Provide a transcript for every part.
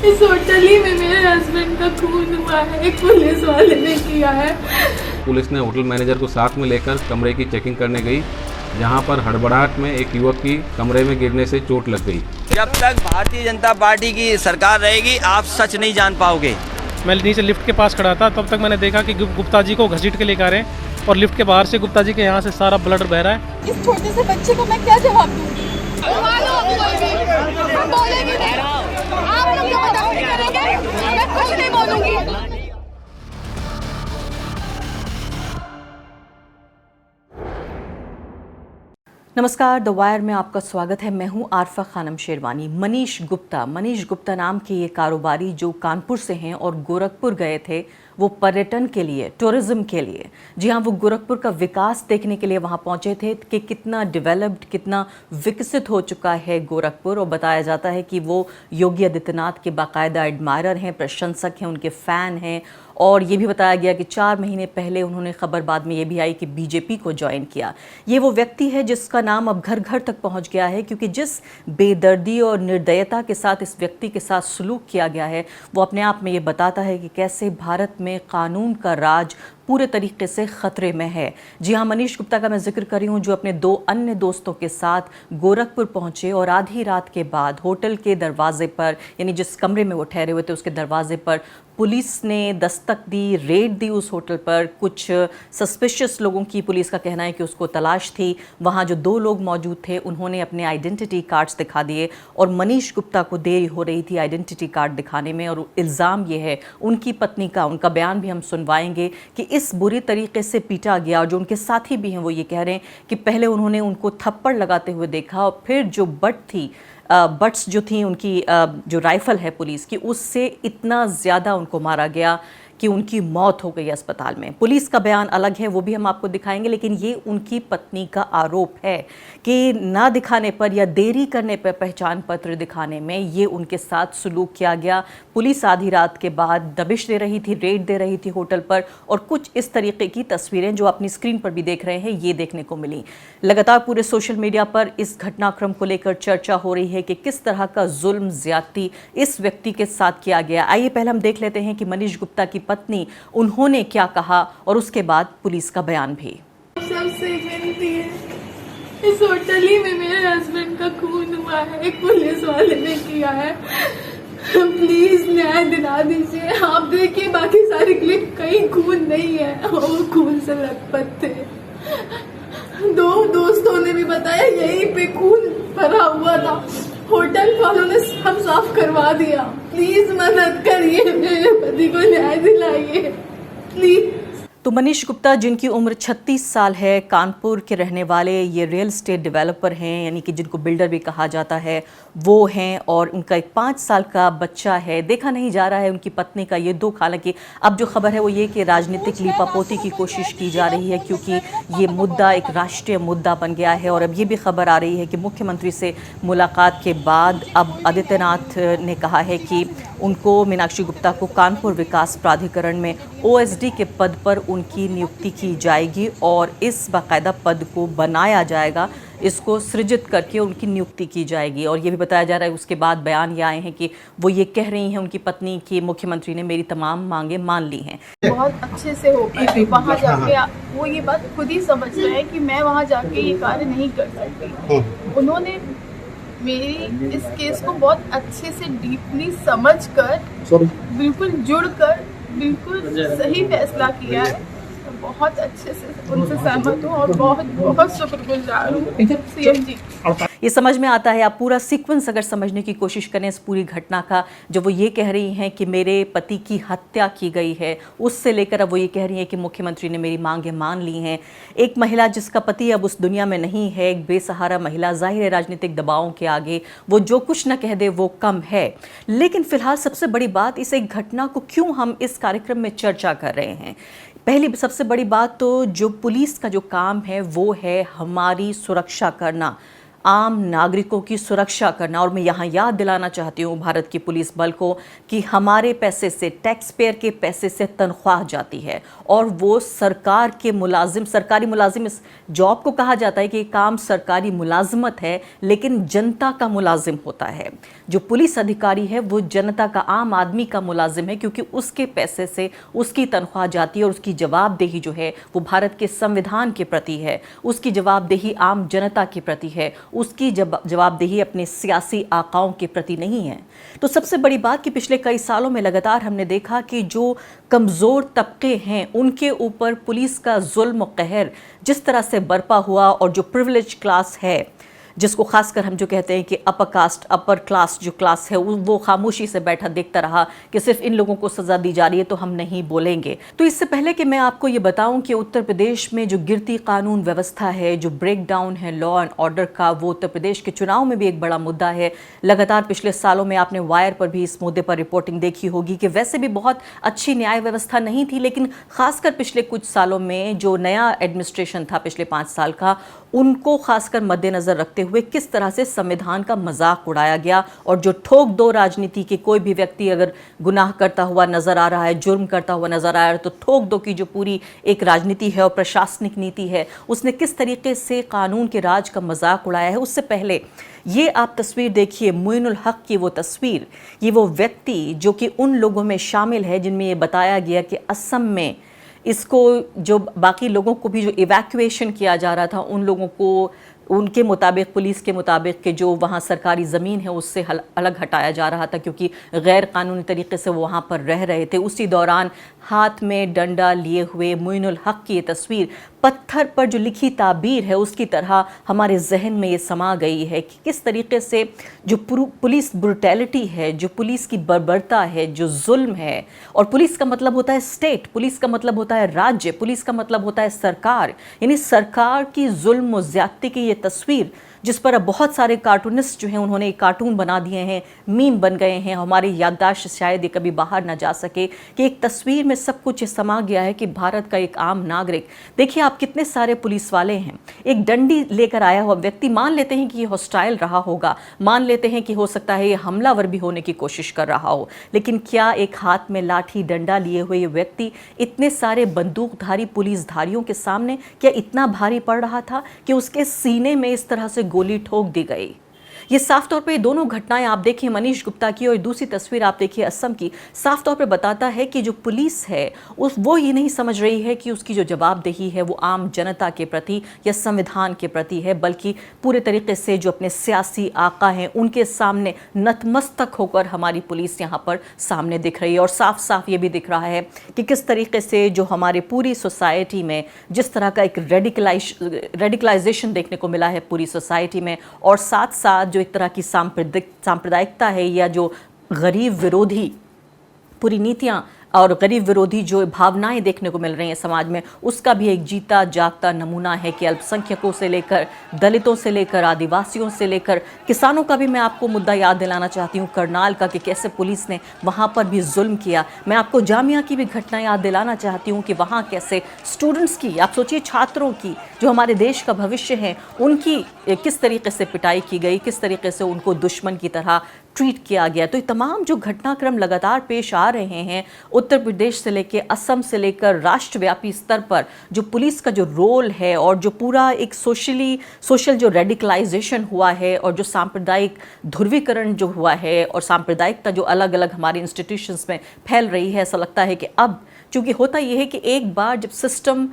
इस होटल ही में मेरे हस्बैंड का खून हुआ है, एक पुलिस वाले ने किया है। पुलिस ने होटल मैनेजर को साथ में लेकर कमरे की चेकिंग करने गई, जहां पर हड़बड़ाहट में एक युवक की कमरे में गिरने से चोट लग गई। जब तक भारतीय जनता पार्टी की सरकार रहेगी आप सच नहीं जान पाओगे। मैं नीचे लिफ्ट के पास खड़ा था, तब तक मैंने देखा कि गुप्ता जी को घसीट के लेकर आ रहे हैं और लिफ्ट के बाहर से गुप्ता जी के यहाँ से सारा ब्लड बह रहा है। इस छोटे से बच्चे को मैं क्या जवाब दूंगी? हम बोलेंगे नहीं, आप लोग जबरदस्ती करेंगे, मैं कुछ नहीं बोलूंगी। नमस्कार, द वायर में आपका स्वागत है। मैं हूं आरफा खानम शेरवानी। मनीष गुप्ता नाम के ये कारोबारी जो कानपुर से हैं और गोरखपुर गए थे वो पर्यटन के लिए, टूरिज्म के लिए। जी हाँ, वो गोरखपुर का विकास देखने के लिए वहाँ पहुँचे थे कि कितना डेवलप्ड, कितना विकसित हो चुका है गोरखपुर। और बताया जाता है कि वो योगी आदित्यनाथ के बाकायदा एडमायरर हैं, प्रशंसक हैं, उनके फ़ैन हैं। और ये भी बताया गया कि 4 महीने पहले उन्होंने खबर बाद में ये भी आई कि बीजेपी को ज्वाइन किया। ये वो व्यक्ति है जिसका नाम अब घर घर तक पहुंच गया है, क्योंकि जिस बेदर्दी और निर्दयता के साथ इस व्यक्ति के साथ सलूक किया गया है वो अपने आप में ये बताता है कि कैसे भारत में कानून का राज पूरे तरीके से खतरे में है। जी हाँ, मनीष गुप्ता का मैं जिक्र कर रही हूँ, जो अपने 2 अन्य दोस्तों के साथ गोरखपुर पहुँचे और आधी रात के बाद होटल के दरवाजे पर, यानी जिस कमरे में वो ठहरे हुए थे उसके दरवाजे पर पुलिस ने दस्तक दी, रेड दी उस होटल पर। कुछ सस्पिशियस लोगों की पुलिस का कहना है कि उसको तलाश थी। वहाँ जो 2 लोग मौजूद थे उन्होंने अपने आइडेंटिटी कार्ड्स दिखा दिए और मनीष गुप्ता को देरी हो रही थी आइडेंटिटी कार्ड दिखाने में। और इल्ज़ाम ये है उनकी पत्नी का, उनका बयान भी हम सुनवाएंगे कि इस बुरी तरीके से पीटा गया। और जो उनके साथी भी हैं वो ये कह रहे हैं कि पहले उन्होंने उनको थप्पड़ लगाते हुए देखा और फिर जो बट्स जो थी उनकी, जो राइफ़ल है पुलिस की, उससे इतना ज़्यादा उनको मारा गया कि उनकी मौत हो गई अस्पताल में। पुलिस का बयान अलग है, वो भी हम आपको दिखाएंगे, लेकिन ये उनकी पत्नी का आरोप है कि ना दिखाने पर या देरी करने पर पहचान पत्र दिखाने में ये उनके साथ सलूक किया गया। पुलिस आधी रात के बाद दबिश दे रही थी, रेड दे रही थी होटल पर, और कुछ इस तरीके की तस्वीरें जो अपनी स्क्रीन पर भी देख रहे हैं ये देखने को मिली। लगातार पूरे सोशल मीडिया पर इस घटनाक्रम को लेकर चर्चा हो रही है कि किस तरह का जुल्म, ज्यादती इस व्यक्ति के साथ किया गया। आइए पहले हम देख लेते हैं कि मनीष गुप्ता की पत्नी, उन्होंने क्या कहा और उसके बाद पुलिस का बयान भी। सबसे विनती है, इस होटल ही में मेरे हस्बैंड का खून हुआ है, एक पुलिस वाले ने किया है। प्लीज न्याय दिला दीजिए। आप देखिए बाकी सारी क्लिप, कहीं खून नहीं है, वो खून से लथपथ थे। 2 दोस्तों ने भी बताया यहीं पे खून भरा हुआ था। होटल वालों ने सब साफ करवा दिया। प्लीज मदद करिए, मेरे पति को न्याय दिलाइए प्लीज। तो मनीष गुप्ता, जिनकी उम्र 36 साल है, कानपुर के रहने वाले, ये रियल एस्टेट डेवलपर हैं, यानी कि जिनको बिल्डर भी कहा जाता है, वो हैं। और उनका एक 5 साल का बच्चा है। देखा नहीं जा रहा है उनकी पत्नी का ये दुख। हालांकि अब जो खबर है वो ये कि राजनीतिक लीपापोती की कोशिश की जा रही है, क्योंकि ये मुद्दा एक राष्ट्रीय मुद्दा बन गया है। और अब ये भी खबर आ रही है कि मुख्यमंत्री से मुलाकात के बाद अब आदित्यनाथ ने कहा है कि उनको, मीनाक्षी गुप्ता को, कानपुर विकास प्राधिकरण में OSD के पद पर उनकी नियुक्ति की जाएगी और इस बाकायदा पद को बनाया जाएगा, इसको सृजित करके उनकी नियुक्ति की जाएगी। और ये भी बताया जा रहा है, उसके बाद बयान ये आए हैं कि वो ये कह रही हैं उनकी पत्नी कि मुख्यमंत्री ने मेरी तमाम मांगे मान ली हैं। बहुत अच्छे से हो पाए। वहाँ जाके वो ये बात खुद ही समझ रहे हैं कि मैं वहाँ जाके ये कार्य नहीं कर सकती। उन्होंने मेरी इस केस को बहुत अच्छे से डीपली समझकर, बिल्कुल जुड़कर, बिल्कुल सही फैसला किया है। बहुत अच्छे से उनसे सहमत हूँ और बहुत बहुत शुक्रगुजार हूँ CM जी। ये समझ में आता है, आप पूरा सीक्वेंस अगर समझने की कोशिश करें इस पूरी घटना का, जो वो ये कह रही हैं कि मेरे पति की हत्या की गई है, उससे लेकर अब वो ये कह रही हैं कि मुख्यमंत्री ने मेरी मांगें मान ली हैं। एक महिला जिसका पति अब उस दुनिया में नहीं है, एक बेसहारा महिला, जाहिर है राजनीतिक दबावों के आगे वो जो कुछ न कह दे वो कम है। लेकिन फिलहाल सबसे बड़ी बात, इस एक घटना को क्यों हम इस कार्यक्रम में चर्चा कर रहे हैं। पहली सबसे बड़ी बात तो जो पुलिस का जो काम है वो है हमारी सुरक्षा करना। आम नागरिकों की सुरक्षा करना। और मैं यहाँ याद दिलाना चाहती हूँ भारत की पुलिस बल को कि हमारे पैसे से, टैक्स पेयर के पैसे से तनख्वाह जाती है और वो सरकार के मुलाजिम, सरकारी मुलाजिम, इस जॉब को कहा जाता है कि काम सरकारी मुलाजमत है लेकिन जनता का मुलाजिम होता है। जो पुलिस अधिकारी है वो जनता का, आम आदमी का मुलाजिम है, क्योंकि उसके पैसे से उसकी तनख्वाह जाती है और उसकी जवाबदेही जो है वो भारत के संविधान के प्रति है, उसकी जवाबदेही आम जनता के प्रति है, उसकी जवाबदेही अपने सियासी आकाओं के प्रति नहीं है। तो सबसे बड़ी बात कि पिछले कई सालों में लगातार हमने देखा कि जो कमज़ोर तबके हैं उनके ऊपर पुलिस का जुल्म कहर जिस तरह से बरपा हुआ, और जो प्रिविलेज क्लास है जिसको खासकर हम जो कहते हैं कि अपर कास्ट, अपर क्लास जो क्लास है वो खामोशी से बैठा देखता रहा कि सिर्फ इन लोगों को सज़ा दी जा रही है तो हम नहीं बोलेंगे। तो इससे पहले कि मैं आपको ये बताऊं कि उत्तर प्रदेश में जो गिरती कानून व्यवस्था है, जो ब्रेक डाउन है लॉ एंड ऑर्डर का, वो उत्तर प्रदेश के चुनाव में भी एक बड़ा मुद्दा है। लगातार पिछले सालों में आपने वायर पर भी इस मुद्दे पर रिपोर्टिंग देखी होगी कि वैसे भी बहुत अच्छी न्याय व्यवस्था नहीं थी, लेकिन खासकर पिछले कुछ सालों में जो नया एडमिनिस्ट्रेशन था पिछले 5 साल का, उनको खासकर मद्देनज़र रखते हुए किस तरह से संविधान का मजाक उड़ाया गया। और जो ठोक दो राजनीति के कोई भी व्यक्ति अगर गुनाह करता हुआ नजर आ रहा है, जुर्म करता हुआ नजर आ रहा है, तो ठोक दो की जो पूरी एक राजनीति है और प्रशासनिक नीति है, उसने किस तरीके से कानून के राज का मजाक उड़ाया है। उससे पहले ये आप तस्वीर देखिए, मोइनुल हक की वो तस्वीर, ये वो व्यक्ति जो कि उन लोगों में शामिल है जिनमें ये बताया गया कि असम में इसको, जो बाकी लोगों को भी जो इवैक्यूएशन किया जा रहा था, उन लोगों को उनके मुताबिक, पुलिस के मुताबिक कि जो वहाँ सरकारी ज़मीन है उससे अलग हटाया जा रहा था क्योंकि गैर कानूनी तरीके से वो वहाँ पर रह रहे थे। उसी दौरान हाथ में डंडा लिए हुए मोइनुल हक की ये तस्वीर पत्थर पर जो लिखी ताबीर है उसकी तरह हमारे जहन में ये समा गई है कि किस तरीके से जो पुलिस ब्रुटैलिटी है, जो पुलिस की बर्बरता है, जो जुल्म है। और पुलिस का मतलब होता है स्टेट, पुलिस का मतलब होता है राज्य, पुलिस का मतलब होता है सरकार, यानी सरकार की जुल्म और ज़्यादती की ये तस्वीर जिस पर अब बहुत सारे कार्टूनिस्ट जो हैं उन्होंने एक कार्टून बना दिए हैं, मीम बन गए हैं, हमारी याददाश्त शायद ये कभी बाहर ना जा सके कि एक तस्वीर में सब कुछ समा गया है कि भारत का एक आम नागरिक, देखिए आप कितने सारे पुलिस वाले हैं, एक डंडी लेकर आया हुआ व्यक्ति, मान लेते हैं कि ये हॉस्टाइल रहा होगा, मान लेते हैं कि हो सकता है ये हमलावर भी होने की कोशिश कर रहा हो, लेकिन क्या एक हाथ में लाठी डंडा लिए हुए ये व्यक्ति इतने सारे बंदूकधारी पुलिसधारियों के सामने क्या इतना भारी पड़ रहा था कि उसके सीने में इस तरह से गोली ठोक दी गई। ये साफ तौर पे दोनों घटनाएं आप देखिए मनीष गुप्ता की और दूसरी तस्वीर आप देखिए असम की, साफ तौर पे बताता है कि जो पुलिस है वो ये नहीं समझ रही है कि उसकी जो जवाबदेही है वो आम जनता के प्रति या संविधान के प्रति है, बल्कि पूरे तरीके से जो अपने सियासी आका हैं उनके सामने नतमस्तक होकर हमारी पुलिस यहाँ पर सामने दिख रही है। और साफ साफ ये भी दिख रहा है कि किस तरीके से जो हमारे पूरी सोसाइटी में जिस तरह का एक रेडिकलाइजेशन देखने को मिला है पूरी सोसाइटी में, और साथ साथ जो एक तरह की सांप्रदायिकता है या जो गरीब विरोधी पूरी नीतियां और गरीब विरोधी जो भावनाएं देखने को मिल रही हैं समाज में, उसका भी एक जीता जागता नमूना है कि अल्पसंख्यकों से लेकर दलितों से लेकर आदिवासियों से लेकर किसानों का भी मैं आपको मुद्दा याद दिलाना चाहती हूँ, करनाल का, कि कैसे पुलिस ने वहाँ पर भी जुल्म किया। मैं आपको जामिया की भी घटना याद दिलाना चाहती हूँ कि वहाँ कैसे स्टूडेंट्स की, आप सोचिए छात्रों की जो हमारे देश का भविष्य है, उनकी किस तरीके से पिटाई की गई, किस तरीके से उनको दुश्मन की तरह ट्रीट किया गया। तो ये तमाम जो घटनाक्रम लगातार पेश आ रहे हैं उत्तर प्रदेश से लेकर असम से लेकर राष्ट्रव्यापी स्तर पर, जो पुलिस का जो रोल है और जो पूरा एक सोशल जो रेडिकलाइजेशन हुआ है और जो सांप्रदायिक ध्रुवीकरण जो हुआ है और सांप्रदायिकता जो अलग अलग हमारे इंस्टीट्यूशंस में फैल रही है, ऐसा लगता है कि अब चूँकि होता यह है कि एक बार जब सिस्टम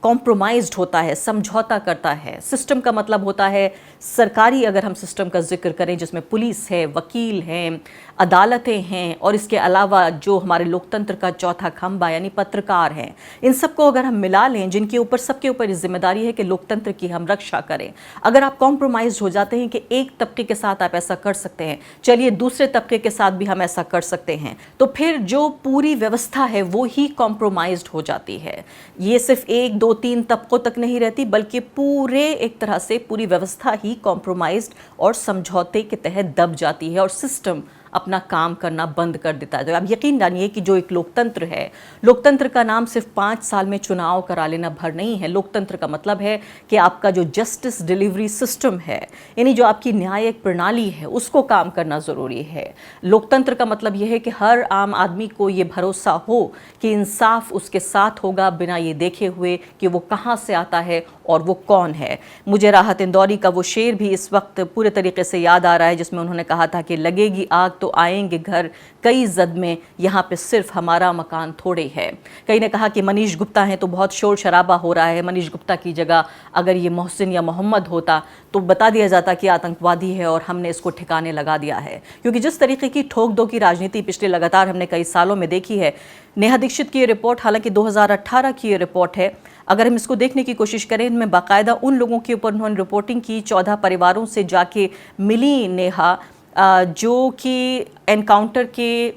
कॉम्प्रोमाइज्ड होता है, समझौता करता है, सिस्टम का मतलब होता है सरकारी, अगर हम सिस्टम का जिक्र करें जिसमें पुलिस है, वकील हैं, अदालतें हैं और इसके अलावा जो हमारे लोकतंत्र का चौथा खंभा यानी पत्रकार हैं, इन सबको अगर हम मिला लें, जिनके ऊपर सबके ऊपर जिम्मेदारी है कि लोकतंत्र की हम रक्षा करें, अगर आप कॉम्प्रोमाइज हो जाते हैं कि एक तबके के साथ आप ऐसा कर सकते हैं, चलिए दूसरे तबके के साथ भी हम ऐसा कर सकते हैं, तो फिर जो पूरी व्यवस्था है वो ही कॉम्प्रोमाइज्ड हो जाती है। ये सिर्फ 1, 2, 3 तबकों तक नहीं रहती, बल्कि पूरे एक तरह से पूरी व्यवस्था ही कॉम्प्रोमाइज्ड और समझौते के तहत दब जाती है और सिस्टम अपना काम करना बंद कर देता है। तो आप यकीन जानिए कि जो एक लोकतंत्र है, लोकतंत्र का नाम सिर्फ 5 साल में चुनाव करा लेना भर नहीं है। लोकतंत्र का मतलब है कि आपका जो जस्टिस डिलीवरी सिस्टम है, यानी जो आपकी न्यायिक प्रणाली है, उसको काम करना ज़रूरी है। लोकतंत्र का मतलब यह है कि हर आम आदमी को ये भरोसा हो कि इंसाफ उसके साथ होगा, बिना ये देखे हुए कि वो कहाँ से आता है और वो कौन है। मुझे राहत इंदौरी का वो शेर भी इस वक्त पूरे तरीके से याद आ रहा है, जिसमें उन्होंने कहा था कि लगेगी आग तो आएंगे घर कई जद में, यहाँ पे सिर्फ हमारा मकान थोड़े है। कई ने कहा कि मनीष गुप्ता हैं तो बहुत शोर शराबा हो रहा है। मनीष गुप्ता की जगह अगर ये मोहसिन या मोहम्मद होता तो बता दिया जाता कि आतंकवादी है और हमने इसको ठिकाने लगा दिया है। क्योंकि जिस तरीके की ठोक दो की राजनीति पिछले लगातार हमने कई सालों में देखी है। नेहा दीक्षित की ये रिपोर्ट हालांकि 2018 की ये रिपोर्ट है, अगर हम इसको देखने की कोशिश करें, इनमें बाकायदा उन लोगों के ऊपर उन्होंने रिपोर्टिंग की, 14 परिवारों से जाके मिली नेहा, जो कि एनकाउंटर के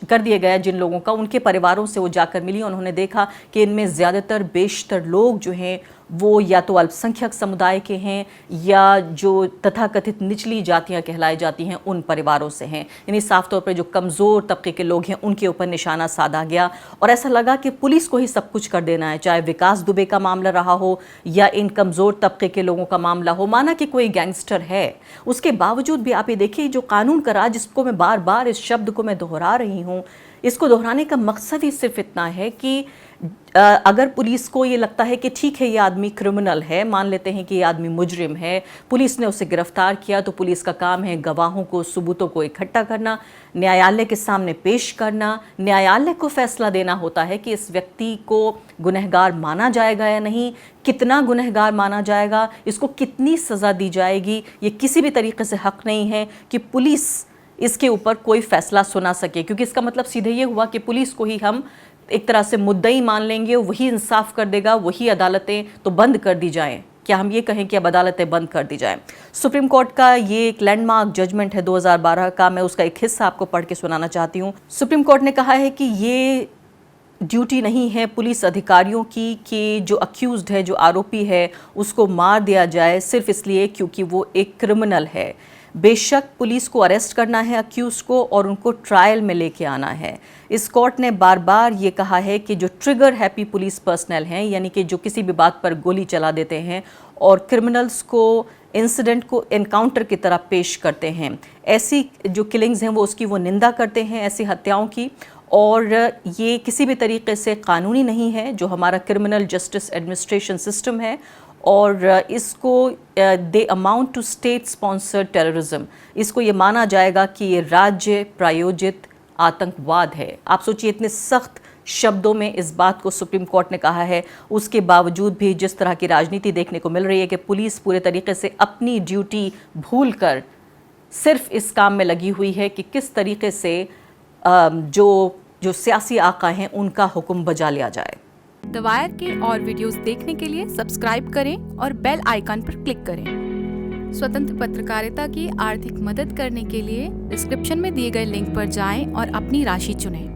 कर दिए गया जिन लोगों का, उनके परिवारों से वो जाकर मिली। उन्होंने देखा कि इनमें ज़्यादातर बेशतर लोग जो हैं वो या तो अल्पसंख्यक समुदाय के हैं या जो तथाकथित निचली जातियां कहलाई जाती हैं उन परिवारों से हैं। यानी साफ तौर पर जो कमज़ोर तबके के लोग हैं उनके ऊपर निशाना साधा गया और ऐसा लगा कि पुलिस को ही सब कुछ कर देना है, चाहे विकास दुबे का मामला रहा हो या इन कमज़ोर तबके के लोगों का मामला हो। माना कि कोई गैंगस्टर है, उसके बावजूद भी आप ये देखिए जो कानून का राज, जिसको मैं बार बार इस शब्द को मैं दोहरा रही हूँ, इसको दोहराने का मकसद ही सिर्फ इतना है कि अगर पुलिस को ये लगता है कि ठीक है ये आदमी क्रिमिनल है, मान लेते हैं कि ये आदमी मुजरिम है, पुलिस ने उसे गिरफ्तार किया, तो पुलिस का काम है गवाहों को, सबूतों को इकट्ठा करना, न्यायालय के सामने पेश करना। न्यायालय को फैसला देना होता है कि इस व्यक्ति को गुनहगार माना जाएगा या नहीं, कितना गुनहगार माना जाएगा, इसको कितनी सज़ा दी जाएगी। ये किसी भी तरीके से हक नहीं है कि पुलिस इसके ऊपर कोई फैसला सुना सके, क्योंकि इसका मतलब सीधे ये हुआ कि पुलिस को ही हम एक तरह से मुद्दई मान लेंगे, वही इंसाफ कर देगा, वही अदालतें तो बंद कर दी जाएं। क्या हम ये कहें कि अब अदालतें बंद कर दी जाएं? सुप्रीम कोर्ट का ये एक लैंडमार्क जजमेंट है 2012 का, मैं उसका एक हिस्सा आपको पढ़ के सुनाना चाहती हूँ। सुप्रीम कोर्ट ने कहा है कि ये ड्यूटी नहीं है पुलिस अधिकारियों की कि जो अक्यूज्ड है, जो आरोपी है, उसको मार दिया जाए सिर्फ इसलिए क्योंकि वो एक क्रिमिनल है। बेशक पुलिस को अरेस्ट करना है अक्यूज को और उनको ट्रायल में लेके आना है। इस कोर्ट ने बार बार ये कहा है कि जो ट्रिगर हैप्पी पुलिस पर्सनल हैं, यानी कि जो किसी भी बात पर गोली चला देते हैं और क्रिमिनल्स को इंसिडेंट को एनकाउंटर की तरह पेश करते हैं, ऐसी जो किलिंग्स हैं वो उसकी वो निंदा करते हैं, ऐसी हत्याओं की, और ये किसी भी तरीके से कानूनी नहीं है जो हमारा क्रिमिनल जस्टिस एडमिनिस्ट्रेशन सिस्टम है, और इसको they amount to state sponsored terrorism, इसको ये माना जाएगा कि ये राज्य प्रायोजित आतंकवाद है। आप सोचिए इतने सख्त शब्दों में इस बात को सुप्रीम कोर्ट ने कहा है, उसके बावजूद भी जिस तरह की राजनीति देखने को मिल रही है कि पुलिस पूरे तरीके से अपनी ड्यूटी भूलकर सिर्फ इस काम में लगी हुई है कि किस तरीके से जो सियासी आका हैं उनका हुक्म बजा लिया जाए। द वायर के और वीडियोस देखने के लिए सब्सक्राइब करें और बेल आइकन पर क्लिक करें। स्वतंत्र पत्रकारिता की आर्थिक मदद करने के लिए डिस्क्रिप्शन में दिए गए लिंक पर जाएं और अपनी राशि चुनें।